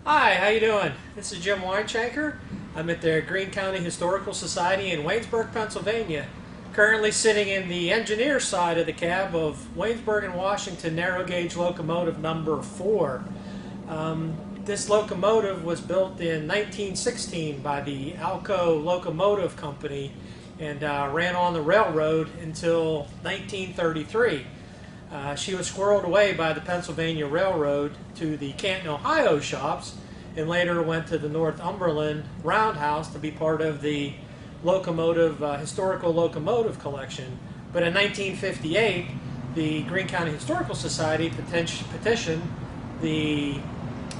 Hi, how you doing? This is Jim Weinshanker. I'm at the Greene County Historical Society in Waynesburg, Pennsylvania. Currently sitting in the engineer side of the cab of Waynesburg and Washington narrow gauge locomotive number 4. This locomotive was built in 1916 by the Alco Locomotive Company and ran on the railroad until 1933. She was squirreled away by the Pennsylvania Railroad to the Canton, Ohio shops, and later went to the Northumberland Roundhouse to be part of the historical locomotive collection. But in 1958, the Greene County Historical Society petitioned the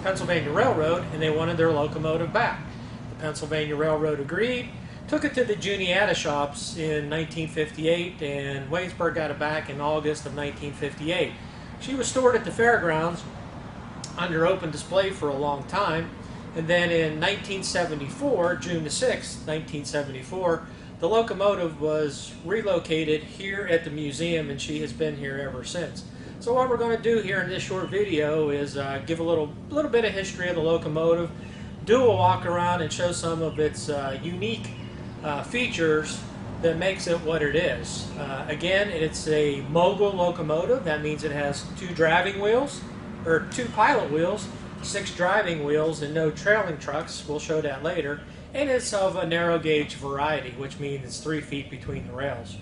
Pennsylvania Railroad, and they wanted their locomotive back. The Pennsylvania Railroad agreed, took it to the Juniata shops in 1958, and Waynesburg got it back in August of 1958. She was stored at the fairgrounds under open display for a long time, and then in 1974, June the 6th, 1974, the locomotive was relocated here at the museum, and she has been here ever since. So what we're going to do here in this short video is give a little bit of history of the locomotive, do a walk around, and show some of its unique features that makes it what it is. Again, it's a mogul locomotive. That means it has two pilot wheels, 6 driving wheels, and no trailing trucks. We'll show that later. And it's of a narrow gauge variety, which means it's 3 feet between the rails.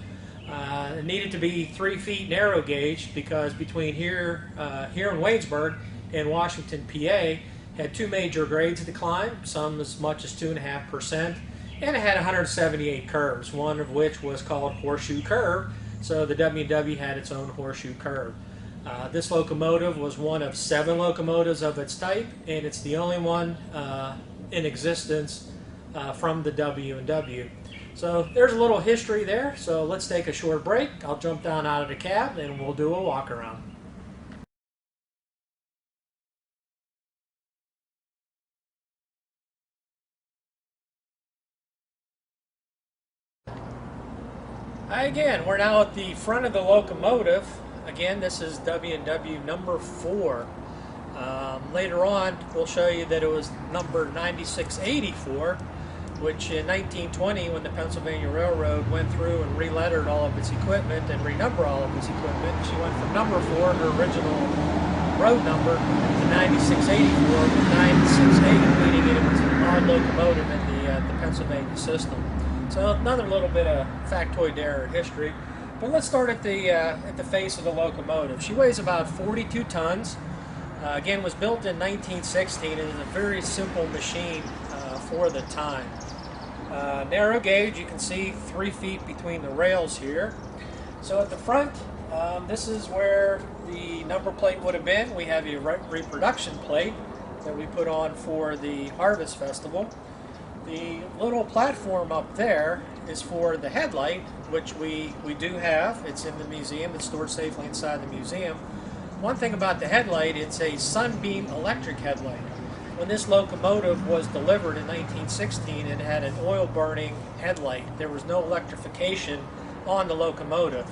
It needed to be 3 feet narrow gauge because between here in Waynesburg and Washington, PA, had 2 major grades to climb, some as much as 2.5%. And it had 178 curves, one of which was called Horseshoe Curve, so the W&W had its own Horseshoe Curve. This locomotive was one of 7 locomotives of its type, and it's the only one in existence from the W&W. So there's a little history there, so let's take a short break. I'll jump down out of the cab and we'll do a walk around. Again, we're now at the front of the locomotive. Again, this is W&W number 4. Later on, we'll show you that it was number 9684, which in 1920, when the Pennsylvania Railroad went through and relettered all of its equipment and renumbered all of its equipment, she went from number 4, her original road number, to 9684, with 968, meaning it was an odd locomotive in the Pennsylvania system. So another little bit of factoid there in history. But let's start at the face of the locomotive. She weighs about 42 tons. Again, was built in 1916 and is a very simple machine for the time. Narrow gauge, you can see 3 feet between the rails here. So at the front, this is where the number plate would have been. We have a reproduction plate that we put on for the Harvest Festival. The little platform up there is for the headlight, which we do have. It's in the museum. It's stored safely inside the museum. One thing about the headlight, it's a sunbeam electric headlight. When this locomotive was delivered in 1916, it had an oil-burning headlight. There was no electrification on the locomotive.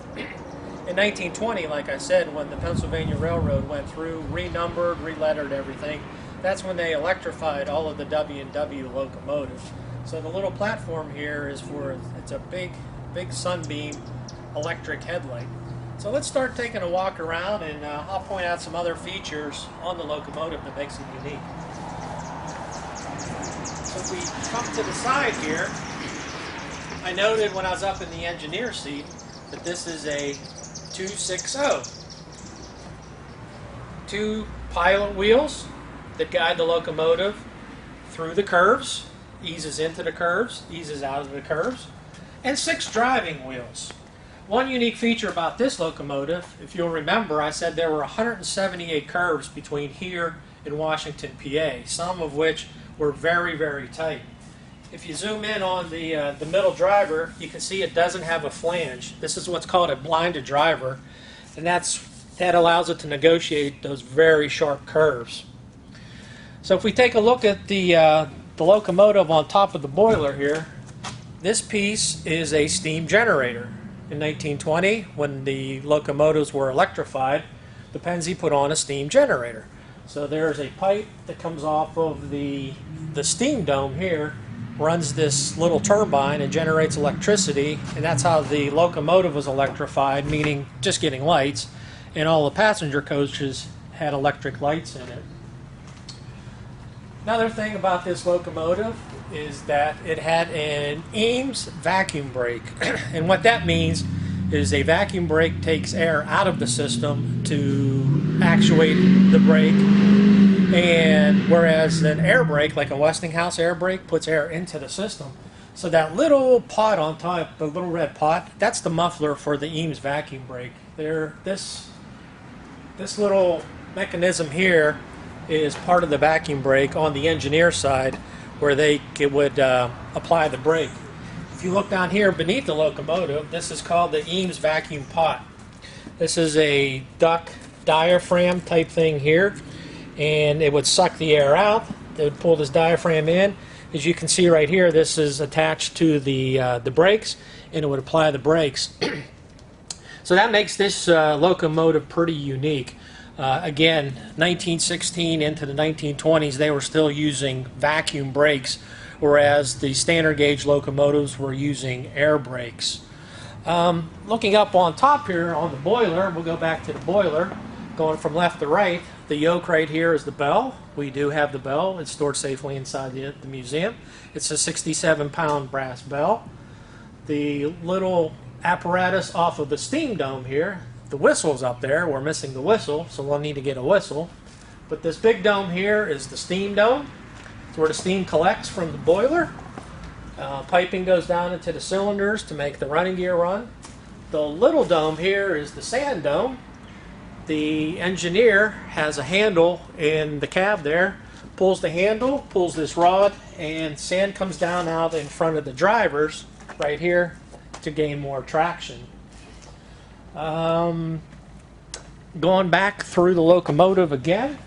In 1920, like I said, when the Pennsylvania Railroad went through, renumbered, relettered everything, that's when they electrified all of the W&W locomotives. So the little platform here is it's a big sunbeam electric headlight. So let's start taking a walk around, and I'll point out some other features on the locomotive that makes it unique. So if we come to the side here, I noted when I was up in the engineer seat that this is a 260. 2 pilot wheels that guide the locomotive through the curves, eases into the curves, eases out of the curves, and 6 driving wheels. One unique feature about this locomotive, if you'll remember, I said there were 178 curves between here and Washington, PA, some of which were very, very tight. If you zoom in on the middle driver, you can see it doesn't have a flange. This is what's called a blinded driver, and that allows it to negotiate those very sharp curves. So if we take a look at the locomotive on top of the boiler here, this piece is a steam generator. In 1920, when the locomotives were electrified, the Pennsy put on a steam generator. So there's a pipe that comes off of the steam dome here, runs this little turbine and generates electricity, and that's how the locomotive was electrified, meaning just getting lights, and all the passenger coaches had electric lights in it. Another thing about this locomotive is that it had an Eames vacuum brake, and what that means is a vacuum brake takes air out of the system to actuate the brake, and whereas an air brake, like a Westinghouse air brake, puts air into the system. So that little pot on top, the little red pot, that's the muffler for the Eames vacuum brake. This little mechanism here is part of the vacuum brake on the engineer side, where they would apply the brake. If you look down here beneath the locomotive, this is called the Eames vacuum pot. This is a duct diaphragm type thing here, and it would suck the air out. They would pull this diaphragm in. As you can see right here, this is attached to the brakes, and it would apply the brakes. So that makes this locomotive pretty unique. Again, 1916 into the 1920s, they were still using vacuum brakes, whereas the standard gauge locomotives were using air brakes. Looking up on top here on the boiler, we'll go back to the boiler, going from left to right. The yoke right here is the bell. We do have the bell. It's stored safely inside the museum. It's a 67-pound brass bell. The little apparatus off of the steam dome here, the whistle's up there. We're missing the whistle, so we'll need to get a whistle. But this big dome here is the steam dome. It's where the steam collects from the boiler. Piping goes down into the cylinders to make the running gear run. The little dome here is the sand dome. The engineer has a handle in the cab there, pulls the handle, pulls this rod, and sand comes down out in front of the drivers right here to gain more traction. Going back through the locomotive again,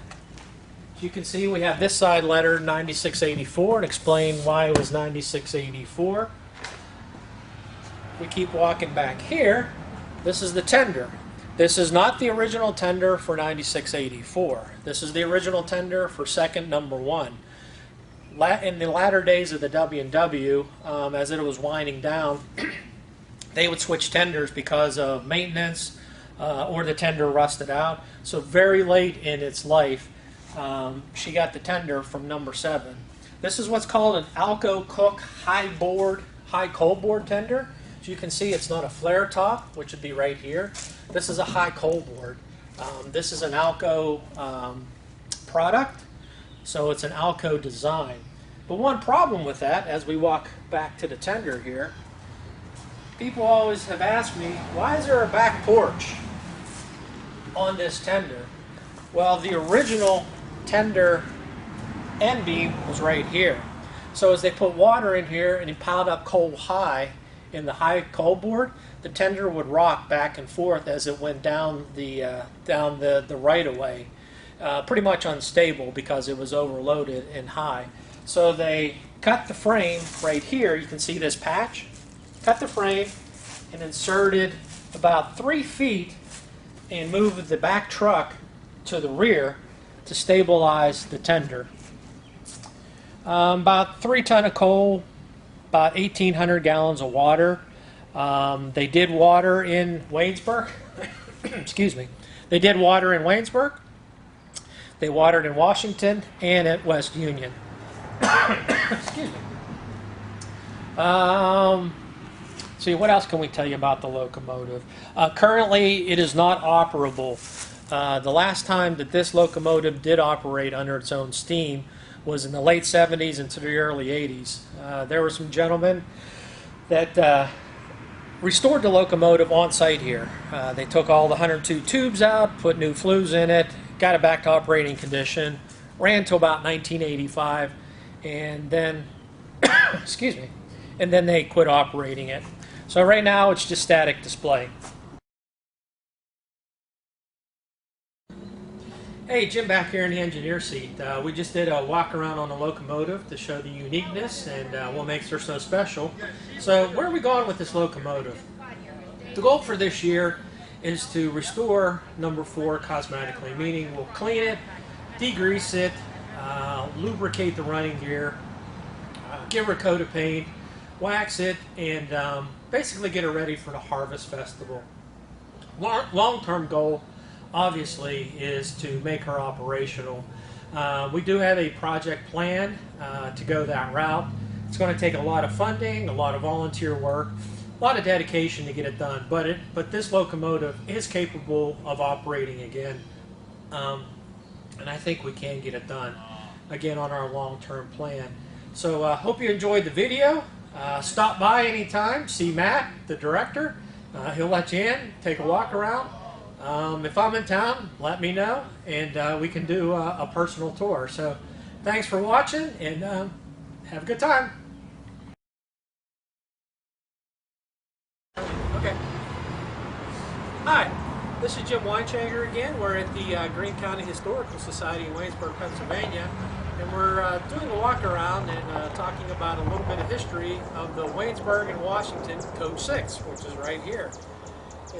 as you can see, we have this side letter 9684 and explain why it was 9684. We keep walking back here. This is the tender. This is not the original tender for 9684. This is the original tender for second number 1. In the latter days of the W&W, as it was winding down, they would switch tenders because of maintenance or the tender rusted out. So very late in its life, she got the tender from number 7. This is what's called an Alco Cook high cold board tender. As you can see, it's not a flare top, which would be right here. This is a high cold board. This is an Alco product, so it's an Alco design. But one problem with that, as we walk back to the tender here, people always have asked me, why is there a back porch on this tender? Well, the original tender end beam was right here. So as they put water in here and he piled up coal high in the high cold board, the tender would rock back and forth as it went down the right-of-way. Pretty much unstable because it was overloaded and high. So they cut the frame right here. You can see this patch. Cut the frame and inserted about 3 feet and moved the back truck to the rear to stabilize the tender. About 3 tons of coal, about 1,800 gallons of water. They did water in Waynesburg. Excuse me. They did water in Waynesburg. They watered in Washington and at West Union. Excuse me. See, what else can we tell you about the locomotive? Currently, it is not operable. The last time that this locomotive did operate under its own steam was in the late 70s into the early 80s. There were some gentlemen that restored the locomotive on site here. They took all the 102 tubes out, put new flues in it, got it back to operating condition, ran till about 1985, and then, excuse me, and then they quit operating it. So right now it's just static display. Hey, Jim back here in the engineer seat. We just did a walk around on the locomotive to show the uniqueness and what makes her so special. So where are we going with this locomotive? The goal for this year is to restore number 4 cosmetically, meaning we'll clean it, degrease it, lubricate the running gear, give her a coat of paint, wax it, and basically get her ready for the Harvest Festival. Long-term goal, obviously, is to make her operational. We do have a project plan to go that route. It's going to take a lot of funding, a lot of volunteer work, a lot of dedication to get it done. But this locomotive is capable of operating again, and I think we can get it done again on our long-term plan. So hope you enjoyed the video. Stop by anytime, see Matt, the director. He'll let you in, take a walk around. If I'm in town, let me know, and we can do a personal tour. So thanks for watching, and have a good time. Okay. Hi, this is Jim Weinchanger again. We're at the Greene County Historical Society in Waynesburg, Pennsylvania, and we're doing a walk around and talking about a little bit of history of the Waynesburg and Washington Coach 6, which is right here.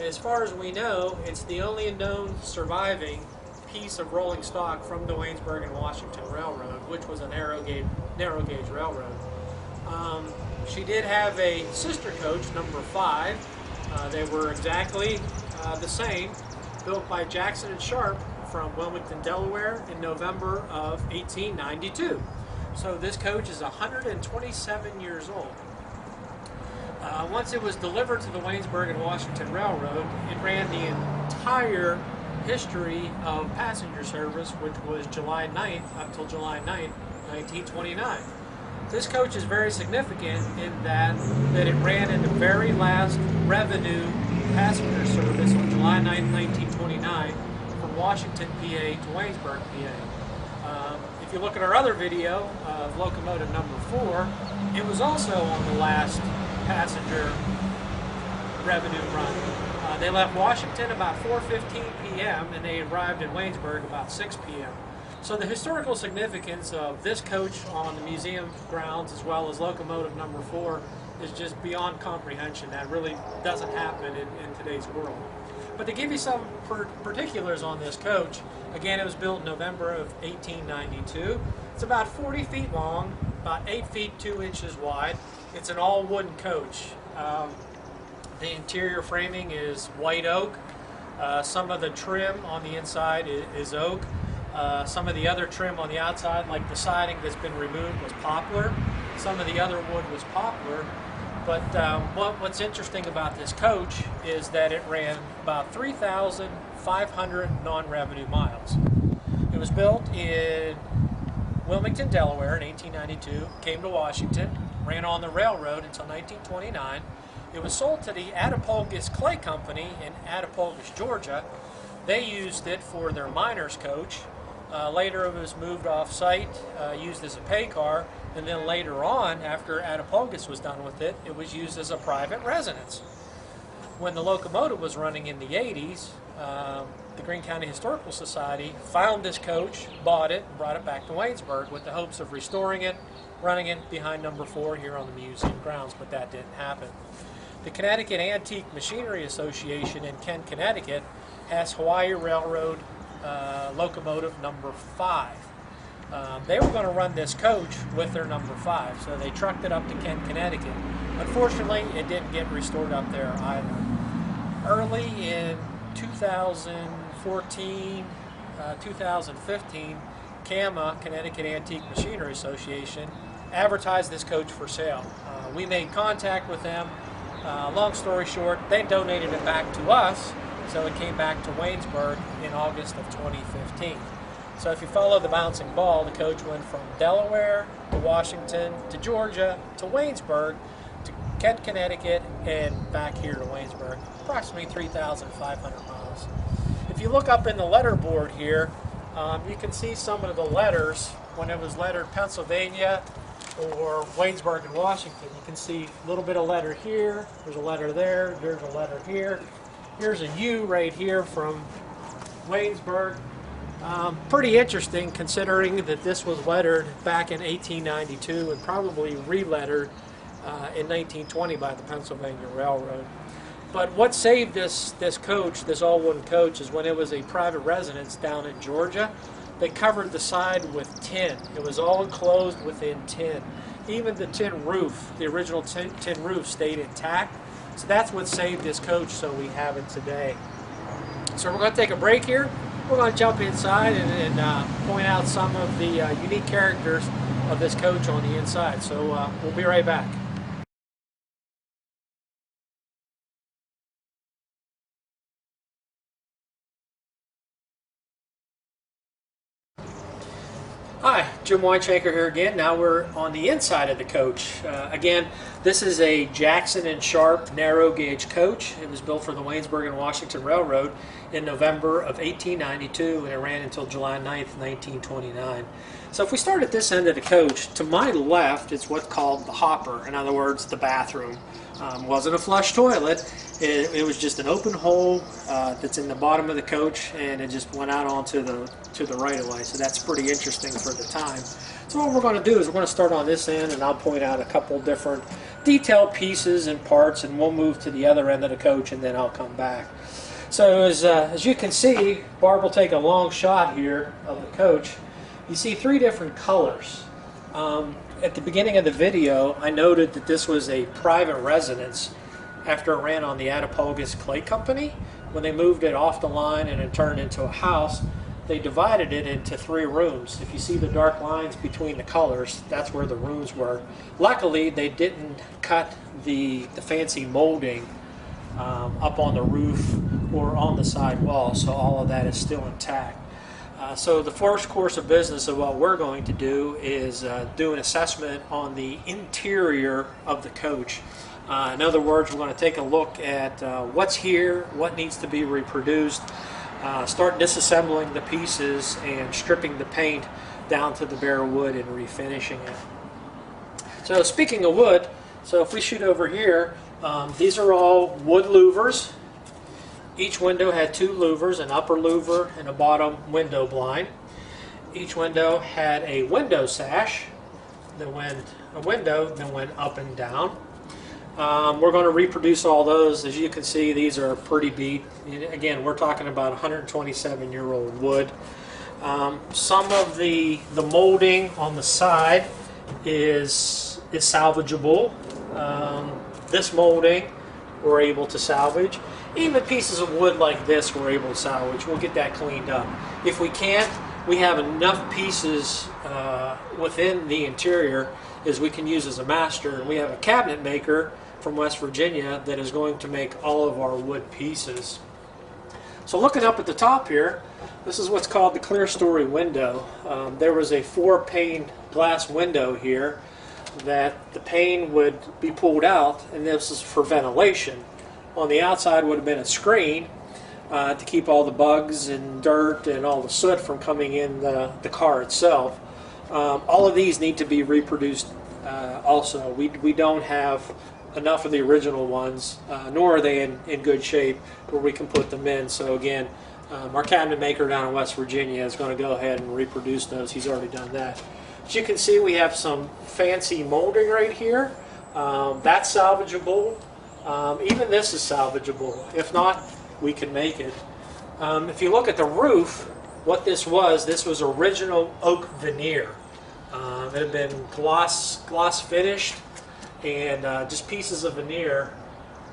As far as we know, it's the only known surviving piece of rolling stock from the Waynesburg and Washington Railroad, which was a narrow gauge railroad. She did have a sister coach, number 5. They were exactly the same, built by Jackson and Sharp from Wilmington, Delaware in November of 1892. So this coach is 127 years old. Once it was delivered to the Waynesburg and Washington Railroad, it ran the entire history of passenger service, which was July 9th up till July 9th, 1929. This coach is very significant in that it ran in the very last revenue passenger service on July 9th, 1929 from Washington, PA to Waynesburg, PA. If you look at our other video of locomotive number 4, it was also on the last passenger revenue run. They left Washington about 4:15 p.m. and they arrived in Waynesburg about 6 p.m. So the historical significance of this coach on the museum grounds, as well as locomotive number 4, is just beyond comprehension. That really doesn't happen in today's world. But to give you some particulars on this coach, again, it was built in November of 1892. It's about 40 feet long, about 8 feet 2 inches wide. It's an all-wooden coach. The interior framing is white oak. Some of the trim on the inside is oak. Some of the other trim on the outside, like the siding that's been removed, was poplar. Some of the other wood was poplar. But what's interesting about this coach is that it ran about 3,500 non-revenue miles. It was built in Wilmington, Delaware in 1892, came to Washington, ran on the railroad until 1929. It was sold to the Attapulgis Clay Company in Attapulgis, Georgia. They used it for their miners' coach. Later it was moved off-site, used as a pay car, and then later on, after Attapulgis was done with it, it was used as a private residence. When the locomotive was running in the 80s, the Greene County Historical Society found this coach, bought it, and brought it back to Waynesburg with the hopes of restoring it, running it behind number 4 here on the museum grounds, but that didn't happen. The Connecticut Antique Machinery Association in Kent, Connecticut has Hawaii Railroad locomotive number 5. They were going to run this coach with their number 5, so they trucked it up to Kent, Connecticut. Unfortunately, it didn't get restored up there either. Early in 2014, 2015, CAMA, Connecticut Antique Machinery Association, advertised this coach for sale. We made contact with them. Long story short, they donated it back to us, so it came back to Waynesburg in August of 2015. So if you follow the bouncing ball, the coach went from Delaware to Washington to Georgia to Waynesburg to Kent, Connecticut, and back here to Waynesburg, approximately 3,500 miles. If you look up in the letterboard here, you can see some of the letters when it was lettered Pennsylvania or Waynesburg and Washington. You can see a little bit of letter here, there's a letter there, there's a letter here. Here's a U right here from Waynesburg. Pretty interesting considering that this was lettered back in 1892 and probably re-lettered in 1920 by the Pennsylvania Railroad. But what saved this coach, this all-wooden coach, is when it was a private residence down in Georgia, they covered the side with tin. It was all enclosed within tin. Even the tin roof, the original tin roof, stayed intact. So that's what saved this coach, so we have it today. So we're going to take a break here. We're going to jump inside and point out some of the unique characters of this coach on the inside. So we'll be right back. Hi, Jim Weinschenker here again. Now we're on the inside of the coach. Again, this is a Jackson and Sharp narrow gauge coach. It was built for the Waynesburg and Washington Railroad in November of 1892, and it ran until July 9th, 1929. So if we start at this end of the coach, to my left it's what's called the hopper. In other words, the bathroom. Wasn't a flush toilet. It was just an open hole that's in the bottom of the coach, and it just went out onto the right-of-way. So that's pretty interesting for the time. So what we're going to do is we're going to start on this end, and I'll point out a couple different detailed pieces and parts, and we'll move to the other end of the coach, and then I'll come back. So as you can see, Barb will take a long shot here of the coach. You see three different colors. At the beginning of the video, I noted that this was a private residence after it ran on the Attapulgis Clay Company. When they moved it off the line and it turned into a house, they divided it into 3 rooms. If you see the dark lines between the colors, that's where the rooms were. Luckily, they didn't cut the fancy molding up on the roof or on the side wall, so all of that is still intact. So the first course of business of what we're going to do is do an assessment on the interior of the coach. In other words, we're going to take a look at what's here, what needs to be reproduced, start disassembling the pieces and stripping the paint down to the bare wood and refinishing it. So speaking of wood, so if we shoot over here, these are all wood louvers. Each window had 2 louvers, an upper louver and a bottom window blind. Each window had a window sash that went up and down. We're going to reproduce all those. As you can see, these are pretty beat. Again, we're talking about 127-year-old wood. Some of the molding on the side is salvageable. This molding we're able to salvage. Even pieces of wood like this we're able to salvage. We'll get that cleaned up. If we can't, we have enough pieces within the interior as we can use as a master. And we have a cabinet maker from West Virginia that is going to make all of our wood pieces. So looking up at the top here, this is what's called the clear story window. There was a 4-pane glass window here that the pane would be pulled out, and this is for ventilation. On the outside would have been a screen to keep all the bugs and dirt and all the soot from coming in the car itself. All of these need to be reproduced also. We don't have enough of the original ones, nor are they in good shape where we can put them in. So again, our cabinet maker down in West Virginia is going to go ahead and reproduce those. He's already done that. As you can see, we have some fancy molding right here. That's salvageable. Even this is salvageable. If not, we can make it. If you look at the roof, what this was original oak veneer. It had been gloss finished and just pieces of veneer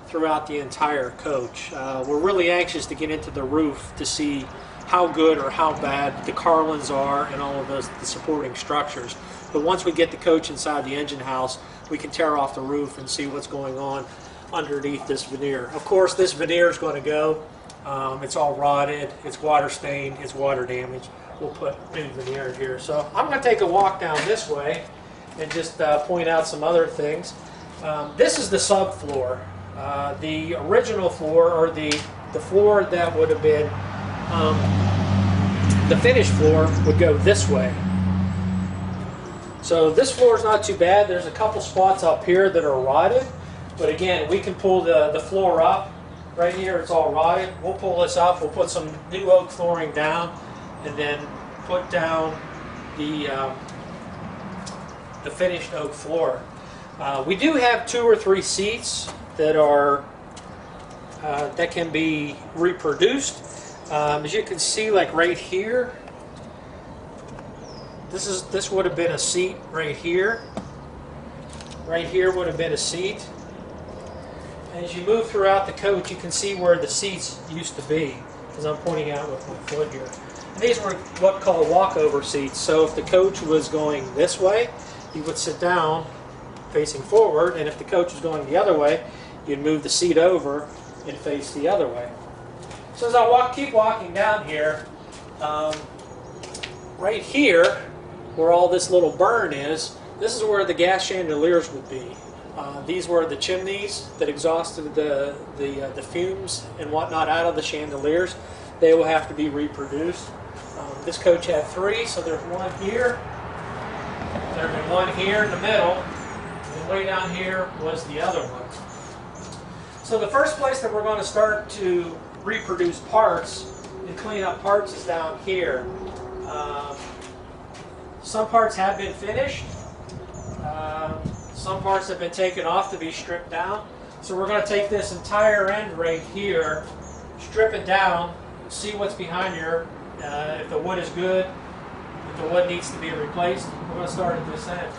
throughout the entire coach. We're really anxious to get into the roof to see how good or how bad the carlins are and all of the supporting structures. But once we get the coach inside the engine house, we can tear off the roof and see what's going on underneath this veneer. Of course, this veneer is going to go. It's all rotted, it's water stained, it's water damaged. We'll put new veneer here. So I'm going to take a walk down this way and just point out some other things. This is the subfloor. The original floor, or the floor that would have been the finished floor, would go this way. So this floor is not too bad. There's a couple spots up here that are rotted, but again, we can pull the floor up. Right here it's all rotted. We'll pull this up, we'll put some new oak flooring down, and then put down the finished oak floor. We do have 2 or 3 seats that are that can be reproduced. As you can see, like right here, This would have been a seat right here. Right here would have been a seat. As you move throughout the coach, you can see where the seats used to be, as I'm pointing out with my foot here. And these were what called walkover seats. So if the coach was going this way, you would sit down facing forward, and if the coach was going the other way, you'd move the seat over and face the other way. So as I keep walking down here, right here, where all this little burn is, this is where the gas chandeliers would be. These were the chimneys that exhausted the fumes and whatnot out of the chandeliers. They will have to be reproduced. This coach had 3, so there's one here, there'd be one here in the middle, and way down here was the other one. So the first place that we're going to start to reproduce parts and clean up parts is down here. Some parts have been finished. Some parts have been taken off to be stripped down. So we're going to take this entire end right here, strip it down, see what's behind here, if the wood is good, if the wood needs to be replaced. We're going to start at this end.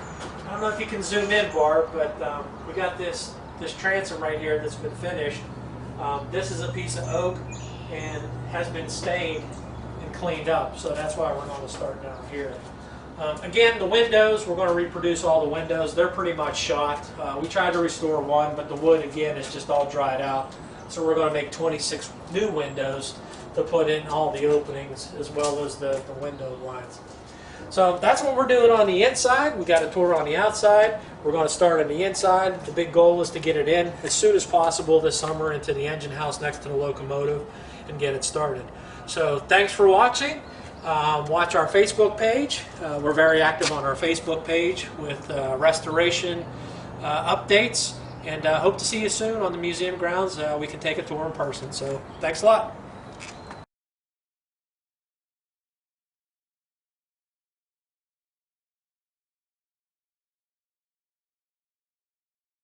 I don't know if you can zoom in, Barb, but we got this transom right here that's been finished. This is a piece of oak and has been stained and cleaned up, so that's why we're going to start down here. Again, the windows, we're going to reproduce all the windows. They're pretty much shot. We tried to restore one, but the wood, again, is just all dried out. So we're going to make 26 new windows to put in all the openings as well as the window lines. So that's what we're doing on the inside. We got a tour on the outside. We're going to start on the inside. The big goal is to get it in as soon as possible this summer into the engine house next to the locomotive and get it started. So thanks for watching. Watch our Facebook page. We're very active on our Facebook page with restoration updates, and hope to see you soon on the museum grounds. We can take a tour in person. So thanks a lot.